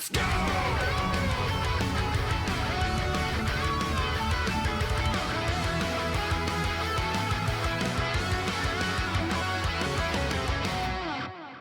Let's go!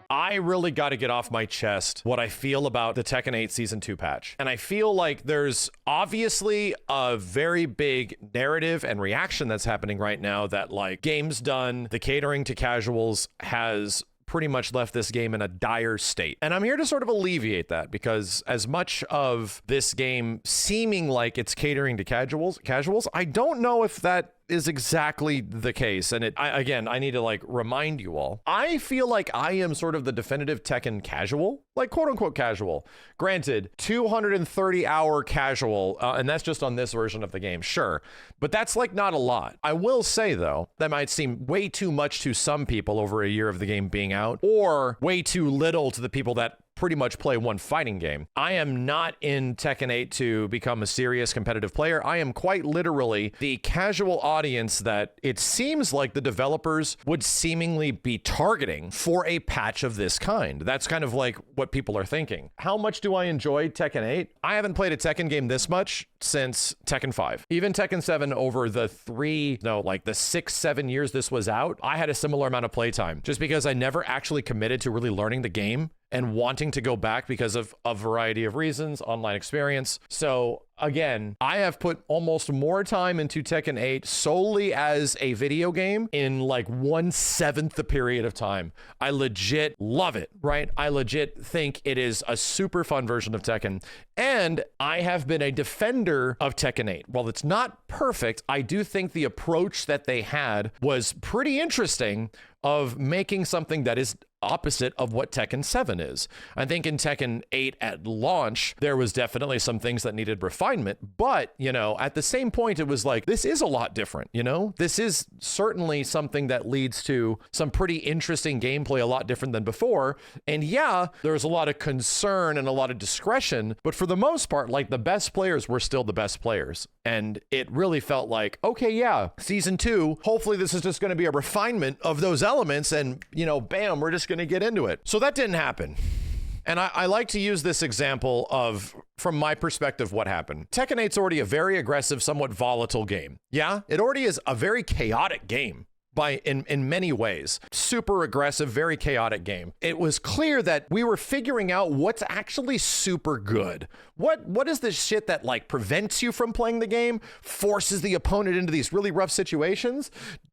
I really got to get off my chest what I feel about the Tekken 8 Season 2 patch. And I feel like there's obviously a very big narrative and reaction that's happening right now that, like, game's done, the catering to casuals has pretty much left this game in a dire state. And I'm here to sort of alleviate that, because as much of this game seeming like it's catering to casuals, I don't know if that is exactly the case. And I need to like remind you all, I feel like I am sort of the definitive Tekken casual, like quote unquote casual. Granted, 230 hour casual, and that's just on this version of the game, sure. But that's like not a lot. I will say though, that might seem way too much to some people over a year of the game being out, or way too little to the people that pretty much play one fighting game. I am not in Tekken 8 to become a serious competitive player. I am quite literally the casual audience that it seems like the developers would seemingly be targeting for a patch of this kind. That's kind of like what people are thinking. How much do I enjoy Tekken 8? I haven't played a Tekken game this much since Tekken 5. Even Tekken 7 over the 6-7 years this was out, I had a similar amount of playtime just because I never actually committed to really learning the game and wanting to go back because of a variety of reasons, online experience. So again, I have put almost more time into Tekken 8 solely as a video game in like 1/7 the period of time. I legit love it, right? I legit think it is a super fun version of Tekken. And I have been a defender of Tekken 8. While it's not perfect, I do think the approach that they had was pretty interesting of making something that is opposite of what Tekken 7 is. I think in Tekken 8 at launch, there was definitely some things that needed refinement, but, you know, at the same point, it was like, this is a lot different, you know? This is certainly something that leads to some pretty interesting gameplay, a lot different than before. And yeah, there was a lot of concern and a lot of discretion, but for the most part, like, the best players were still the best players. And it really felt like, okay, yeah, Season 2, hopefully this is just going to be a refinement of those elements, and, you know, bam, we're just going to get into it. So that didn't happen. And I like to use this example of, from my perspective, what happened. Tekken 8's already a very aggressive, somewhat volatile game. Yeah, it already is a very chaotic game in many ways. Super aggressive, very chaotic game. It was clear that we were figuring out what's actually super good. What is this shit that like prevents you from playing the game, forces the opponent into these really rough situations?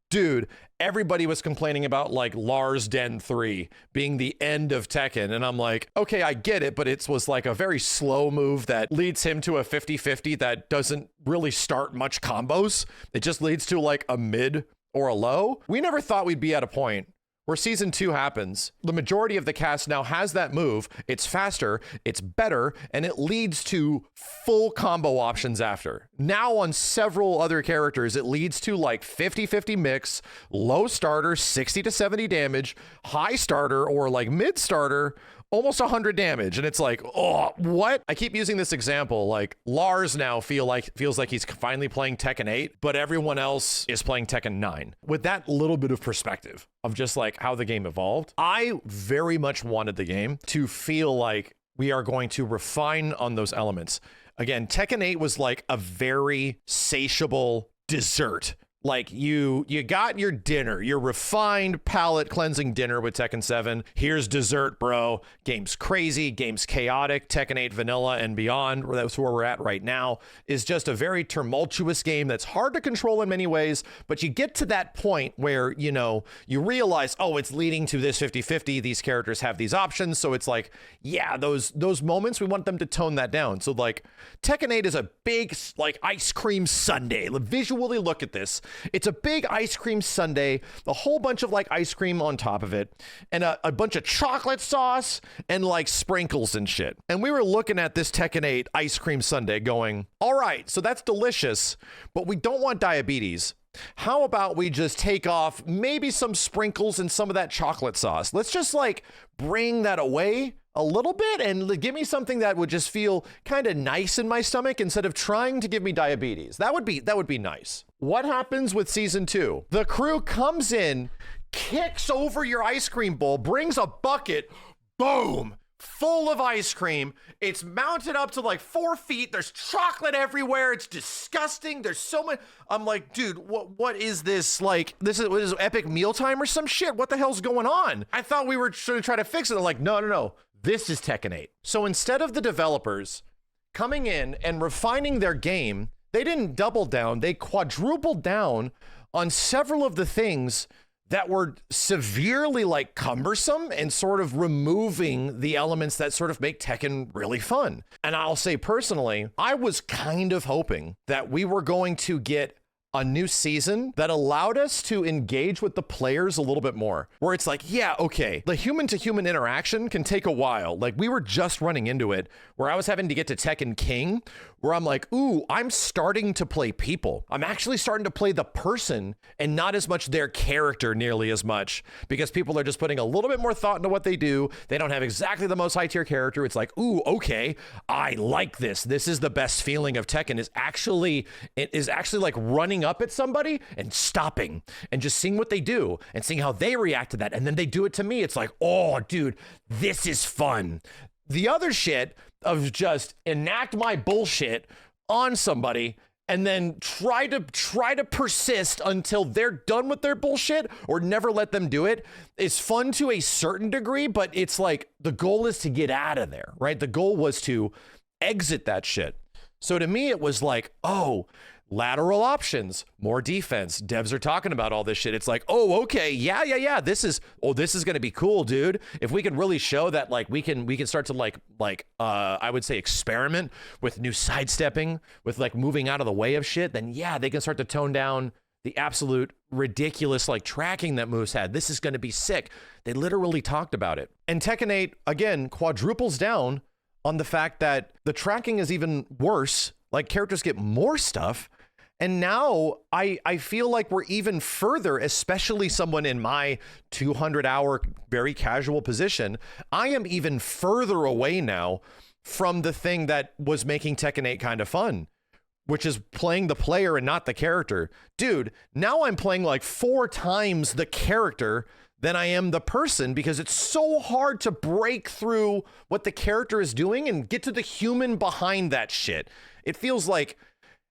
Dude, everybody was complaining about like Lars Den 3 being the end of Tekken. And I'm like, okay, I get it, but it was like a very slow move that leads him to a 50-50 that doesn't really start much combos. It just leads to like a mid or a low. We never thought we'd be at a point where Season 2 happens. The majority of the cast now has that move. It's faster, it's better, and it leads to full combo options after. Now on several other characters, it leads to like 50-50 mix, low starter, 60 to 70 damage, high starter or like mid starter, almost 100 damage. And it's like, oh, what? I keep using this example, like Lars now feels like he's finally playing Tekken 8, but everyone else is playing Tekken 9. With that little bit of perspective of just like how the game evolved, I very much wanted the game to feel like we are going to refine on those elements. Again, Tekken 8 was like a very satiable dessert. Like you got your dinner, your refined palate cleansing dinner with Tekken 7. Here's dessert, bro. Game's crazy, game's chaotic. Tekken 8 vanilla and beyond, that's where we're at right now, is just a very tumultuous game that's hard to control in many ways. But you get to that point where, you know, you realize, oh, it's leading to this 50-50. These characters have these options. So it's like, yeah, those moments, we want them to tone that down. So like Tekken 8 is a big like ice cream sundae. Visually look at this. It's a big ice cream sundae, a whole bunch of like ice cream on top of it, and a bunch of chocolate sauce and like sprinkles and shit. And we were looking at this Tekken 8 ice cream sundae going, all right, so that's delicious, but we don't want diabetes. How about we just take off maybe some sprinkles and some of that chocolate sauce? Let's just like bring that away a little bit and give me something that would just feel kind of nice in my stomach instead of trying to give me diabetes. That would be nice. What happens with Season 2? The crew comes in, kicks over your ice cream bowl, brings a bucket, boom, full of ice cream. It's mounted up to like 4 feet. There's chocolate everywhere. It's disgusting. There's so much. I'm like, dude, what is this? Like, this is epic mealtime or some shit? What the hell's going on? I thought we were going to try to fix it. I'm like, no. This is Tekken 8. So instead of the developers coming in and refining their game, they didn't double down. They quadrupled down on several of the things that were severely like cumbersome and sort of removing the elements that sort of make Tekken really fun. And I'll say personally, I was kind of hoping that we were going to get a new season that allowed us to engage with the players a little bit more, where it's like, yeah, okay, the human to human interaction can take a while. Like, we were just running into it where I was having to get to Tekken King, where I'm like, ooh, I'm starting to play people. I'm actually starting to play the person and not as much their character nearly as much, because people are just putting a little bit more thought into what they do. They don't have exactly the most high tier character. It's like, ooh, okay, I like this. This is the best feeling of Tekken, it is actually like running up at somebody and stopping and just seeing what they do and seeing how they react to that. And then they do it to me. It's like, oh, dude, this is fun. The other shit of just enact my bullshit on somebody and then try to persist until they're done with their bullshit or never let them do it is fun to a certain degree, but it's like the goal is to get out of there, right? The goal was to exit that shit. So to me, it was like, oh, lateral options, more defense. Devs are talking about all this shit. It's like, oh, okay, yeah. This is going to be cool, dude. If we can really show that, like, we can start to I would say experiment with new sidestepping, with like moving out of the way of shit, then yeah, they can start to tone down the absolute ridiculous like tracking that moves had. This is going to be sick. They literally talked about it. And Tekken 8 again quadruples down on the fact that the tracking is even worse. Like, characters get more stuff. And now I feel like we're even further, especially someone in my 200-hour very casual position. I am even further away now from the thing that was making Tekken 8 kind of fun, which is playing the player and not the character. Dude, now I'm playing like 4 times the character than I am the person, because it's so hard to break through what the character is doing and get to the human behind that shit. It feels like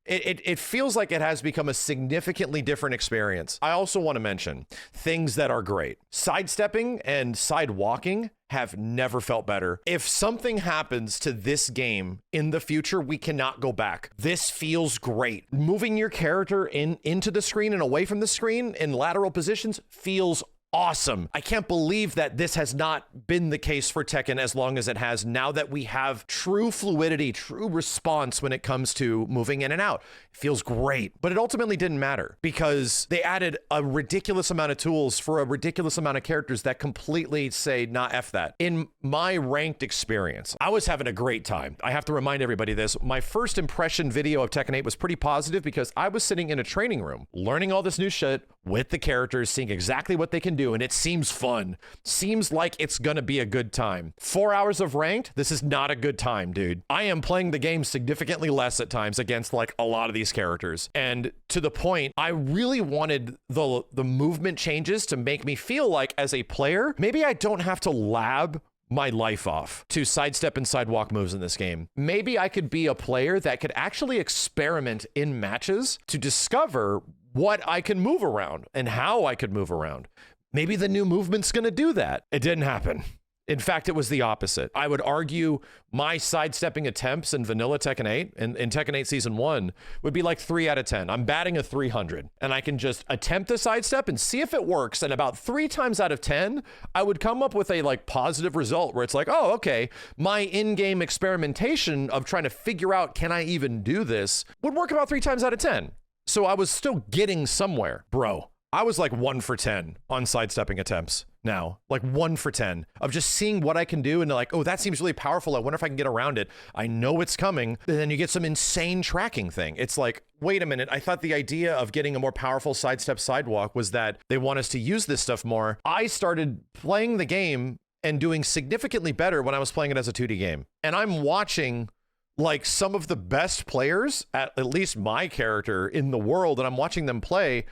it feels like it has become a significantly different experience. I also want to mention things that are great. Sidestepping and sidewalking have never felt better. If something happens to this game in the future, we cannot go back. This feels great. Moving your character into the screen and away from the screen in lateral positions feels awesome. I can't believe that this has not been the case for Tekken as long as it has, now that we have true fluidity, true response when it comes to moving in and out. It feels great, but it ultimately didn't matter because they added a ridiculous amount of tools for a ridiculous amount of characters that completely say, nah, F that. In my ranked experience, I was having a great time. I have to remind everybody this. My first impression video of Tekken 8 was pretty positive because I was sitting in a training room, learning all this new shit with the characters, seeing exactly what they can do, and it seems fun. Seems like it's gonna be a good time. 4 hours of ranked, this is not a good time, dude. I am playing the game significantly less at times against like a lot of these characters. And to the point, I really wanted the movement changes to make me feel like as a player, maybe I don't have to lab my life off to sidestep and sidewalk moves in this game. Maybe I could be a player that could actually experiment in matches to discover what I can move around and how I could move around. Maybe the new movement's gonna do that. It didn't happen. In fact, it was the opposite. I would argue my sidestepping attempts in vanilla Tekken 8 and in Tekken 8 Season 1 would be like 3 out of 10. I'm batting a 300 and I can just attempt a sidestep and see if it works. And about 3 times out of 10, I would come up with a like positive result where it's like, oh, okay, my in-game experimentation of trying to figure out, can I even do this, would work about 3 times out of 10. So I was still getting somewhere, bro. I was like 1 for 10 on sidestepping attempts now, like 1 for 10 of just seeing what I can do. And like, oh, that seems really powerful. I wonder if I can get around it. I know it's coming. And then you get some insane tracking thing. It's like, wait a minute. I thought the idea of getting a more powerful sidestep sidewalk was that they want us to use this stuff more. I started playing the game and doing significantly better when I was playing it as a 2D game. And I'm watching like some of the best players, at least my character in the world, and I'm watching them play.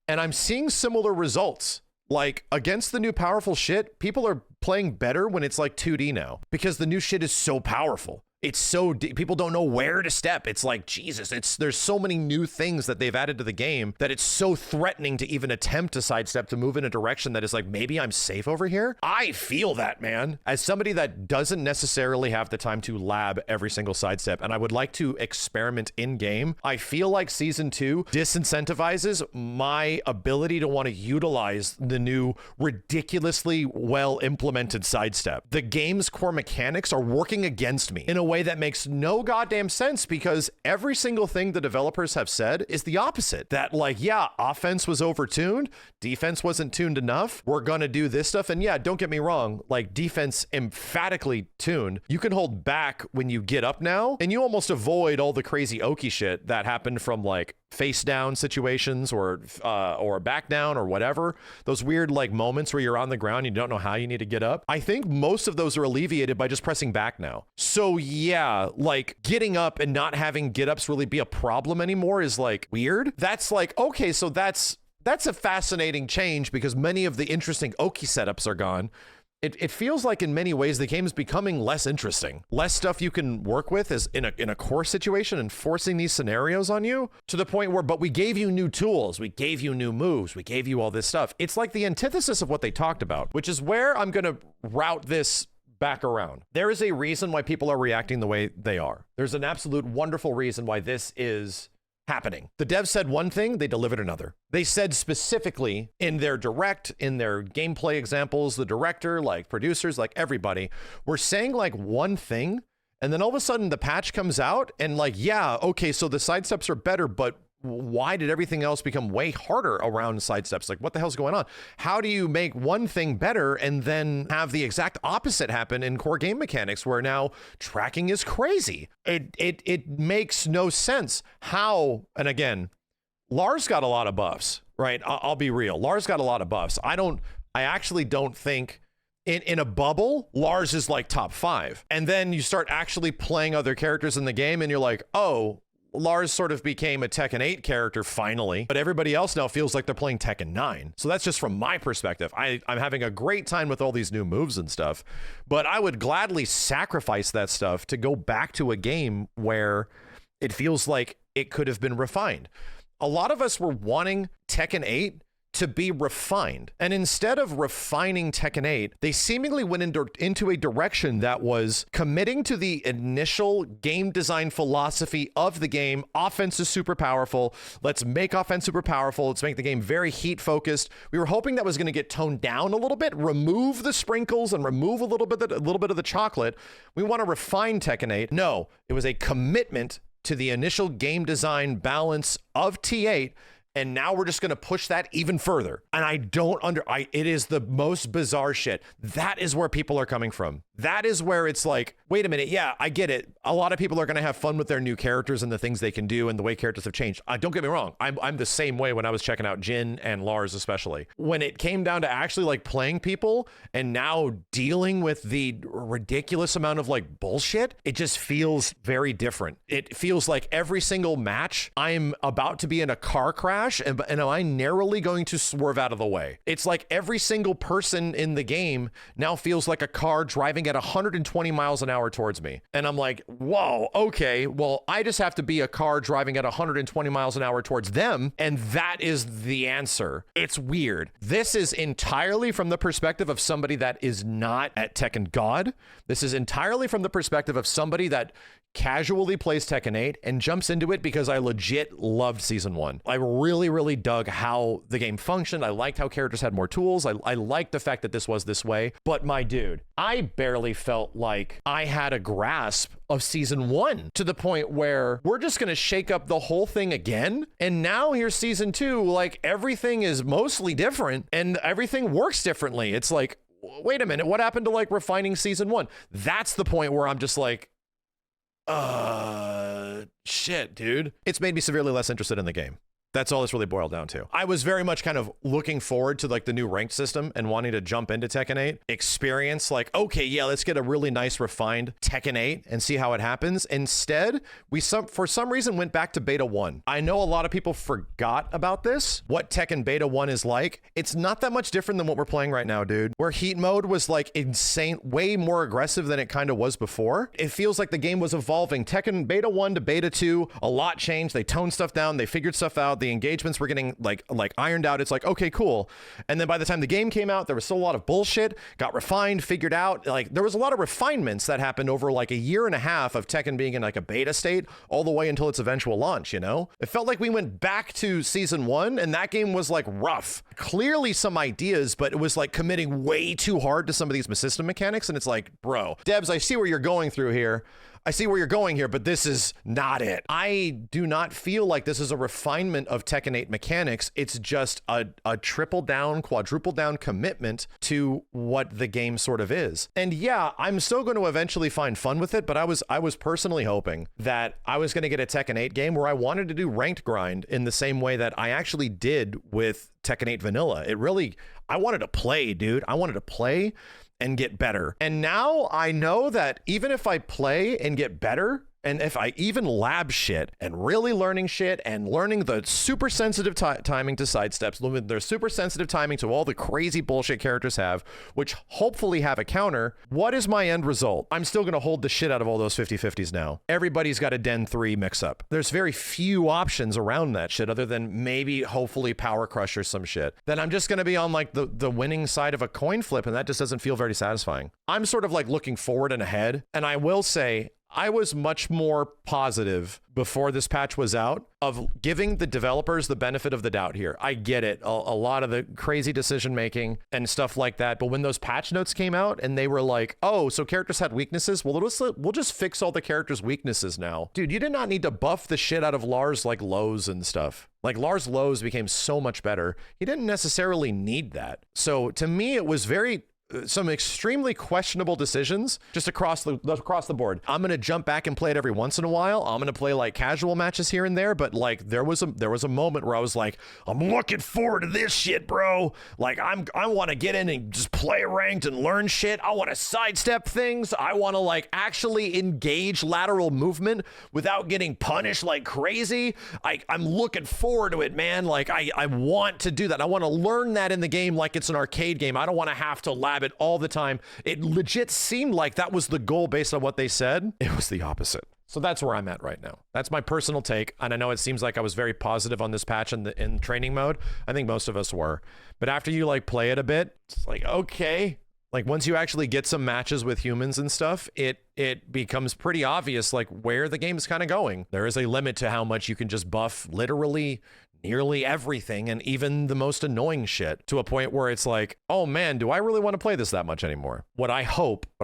And I'm seeing similar results. Like, against the new powerful shit, people are playing better when it's like 2D now because the new shit is so powerful. It's so people don't know where to step. It's like, Jesus, there's so many new things that they've added to the game that it's so threatening to even attempt to sidestep, to move in a direction that is like, maybe I'm safe over here. I feel that, man. As somebody that doesn't necessarily have the time to lab every single sidestep, and I would like to experiment in game, I feel like season 2 disincentivizes my ability to want to utilize the new ridiculously well implemented sidestep. The game's core mechanics are working against me in a way that makes no goddamn sense, because every single thing the developers have said is the opposite. That like, yeah, offense was overtuned, defense wasn't tuned enough, we're gonna do this stuff. And yeah, don't get me wrong, like defense emphatically tuned. You can hold back when you get up now, and you almost avoid all the crazy okie shit that happened from like face down situations or back down or whatever. Those weird like moments where you're on the ground, you don't know how you need to get up. I think most of those are alleviated by just pressing back now. So yeah, like getting up and not having get ups really be a problem anymore is like weird. That's like, okay, so that's a fascinating change because many of the interesting okie setups are gone. It feels like in many ways the game is becoming less interesting. Less stuff you can work with is in a core situation and forcing these scenarios on you to the point where, but we gave you new tools, we gave you new moves, we gave you all this stuff. It's like the antithesis of what they talked about, which is where I'm gonna route this back around. There is a reason why people are reacting the way they are. There's an absolute wonderful reason why this is happening. The devs said one thing, they delivered another. They said specifically in their direct, in their gameplay examples, the director, like producers, like everybody, were saying like one thing, and then all of a sudden the patch comes out and like, yeah, okay, so the sidesteps are better, but why did everything else become way harder around sidesteps? Like, what the hell's going on? How do you make one thing better and then have the exact opposite happen in core game mechanics where now tracking is crazy? It makes no sense. How, and again, Lars got a lot of buffs, right? I'll be real. Lars got a lot of buffs. I actually don't think in a bubble, Lars is like top 5. And then you start actually playing other characters in the game and you're like, oh, Lars sort of became a Tekken 8 character finally, but everybody else now feels like they're playing Tekken 9. So that's just from my perspective. I'm having a great time with all these new moves and stuff, but I would gladly sacrifice that stuff to go back to a game where it feels like it could have been refined. A lot of us were wanting Tekken 8 to be refined. And instead of refining Tekken 8, they seemingly went into a direction that was committing to the initial game design philosophy of the game. Offense is super powerful. Let's make offense super powerful. Let's make the game very heat focused. We were hoping that was going to get toned down a little bit, remove the sprinkles and remove a little bit of the chocolate. We want to refine Tekken 8. No, it was a commitment to the initial game design balance of T8. And now we're just going to push that even further. And it is the most bizarre shit. That is where people are coming from. That is where it's like, wait a minute. Yeah, I get it. A lot of people are going to have fun with their new characters and the things they can do and the way characters have changed. Don't get me wrong. I'm the same way when I was checking out Jin and Lars, especially. When it came down to actually like playing people and now dealing with the ridiculous amount of like bullshit, it just feels very different. It feels like every single match I'm about to be in a car crash and am I narrowly going to swerve out of the way? It's like every single person in the game now feels like a car driving at 120 miles an hour towards me. And I'm like, whoa, okay, well, I just have to be a car driving at 120 miles an hour towards them. And that is the answer. It's weird. This is entirely from the perspective of somebody that is not at Tekken God. This is entirely from the perspective of somebody that casually plays Tekken 8 and jumps into it because I legit loved season 1. I really dug how the game functioned. I liked how characters had more tools. I liked the fact that this was this way. But my dude, I barely felt like I had a grasp of season 1 to the point where we're just going to shake up the whole thing again. And now here's season 2, like everything is mostly different and everything works differently. It's like, wait a minute, what happened to like refining season 1? That's the point where I'm just like, shit, dude. It's made me severely less interested in the game. That's all this really boiled down to. I was very much kind of looking forward to like the new ranked system and wanting to jump into Tekken 8, experience like, okay, yeah, let's get a really nice refined Tekken 8 and see how it happens. Instead, we for some reason went back to Beta 1. I know a lot of people forgot about this, what Tekken Beta 1 is like. It's not that much different than what we're playing right now, dude, where heat mode was like insane, way more aggressive than it kind of was before. It feels like the game was evolving. Tekken Beta 1 to Beta 2, a lot changed. They toned stuff down. They figured stuff out. The engagements were getting like ironed out. It's like, okay, cool. And then by the time the game came out, there was still a lot of bullshit, got refined, figured out. Like there was a lot of refinements that happened over like a year and a half of Tekken being in like a beta state all the way until its eventual launch, you know? It felt like we went back to season 1 and that game was like rough. Clearly some ideas, but it was like committing way too hard to some of these system mechanics. And it's like, bro, Debs, I see where you're going through here. I see where you're going here, but this is not it. I do not feel like this is a refinement of Tekken 8 mechanics. It's just a triple down, quadruple down commitment to what the game sort of is. And yeah, I'm still going to eventually find fun with it, but I was personally hoping that I was going to get a Tekken 8 game where I wanted to do ranked grind in the same way that I actually did with Tekken 8 Vanilla. I wanted to play, dude. I wanted to play and get better. And now I know that even if I play and get better, and if I even lab shit and really learning shit and learning the super sensitive timing to sidesteps, their super sensitive timing to all the crazy bullshit characters have, which hopefully have a counter, what is my end result? I'm still going to hold the shit out of all those 50-50s now. Everybody's got a Den 3 mix-up. There's very few options around that shit other than maybe hopefully Power Crush or some shit. Then I'm just going to be on like the winning side of a coin flip, and that just doesn't feel very satisfying. I'm sort of like looking forward and ahead, and I will say, I was much more positive before this patch was out of giving the developers the benefit of the doubt here. I get it, a lot of the crazy decision making and stuff like that, but when those patch notes came out and they were like, oh, so characters had weaknesses, well, we'll just fix all the characters' weaknesses now. Dude, you did not need to buff the shit out of Lars like lows and stuff. Like Lars lows became so much better. He didn't necessarily need that. So to me, it was some extremely questionable decisions just across the board. I'm going to jump back and play it every once in a while. I'm going to play like casual matches here and there, but like there was a moment where I was like, I'm looking forward to this shit, bro. Like I want to get in and just play ranked and learn shit. I want to sidestep things. I want to like actually engage lateral movement without getting punished like crazy. I'm looking forward to it, man. Like I want to do that. I want to learn that in the game like it's an arcade game. I don't want to have to lab it all the time. It legit seemed like that was the goal based on what they said. It was the opposite. So that's where I'm at right now. That's my personal take. And I know it seems like I was very positive on this patch in training mode. I think most of us were. But after you like play it a bit, it's like, okay. Like once you actually get some matches with humans and stuff, it becomes pretty obvious like where the game is kind of going. There is a limit to how much you can just buff literally nearly everything and even the most annoying shit to a point where it's like, oh man, do I really want to play this that much anymore? What I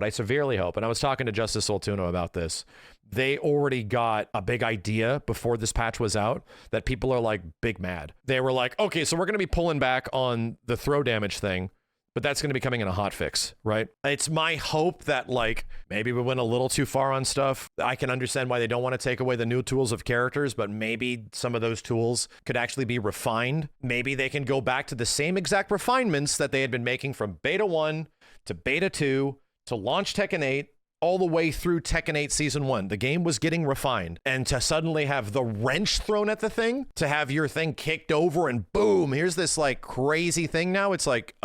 severely hope, and I was talking to Justice Soltuno about this, they already got a big idea before this patch was out that people are like big mad. They were like, okay, so we're going to be pulling back on the throw damage thing, but that's going to be coming in a hotfix, right? It's my hope that like maybe we went a little too far on stuff. I can understand why they don't want to take away the new tools of characters, but maybe some of those tools could actually be refined. Maybe they can go back to the same exact refinements that they had been making from Beta 1 to Beta 2 to launch Tekken 8 all the way through Tekken 8 Season 1. The game was getting refined. And to suddenly have the wrench thrown at the thing, to have your thing kicked over and boom, here's this like crazy thing now. It's like,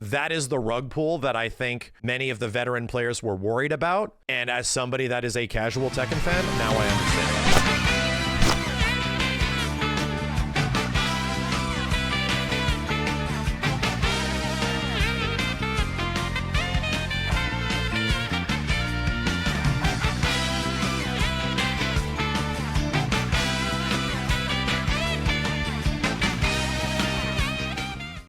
that is the rug pull that I think many of the veteran players were worried about. And as somebody that is a casual Tekken fan, now I understand that.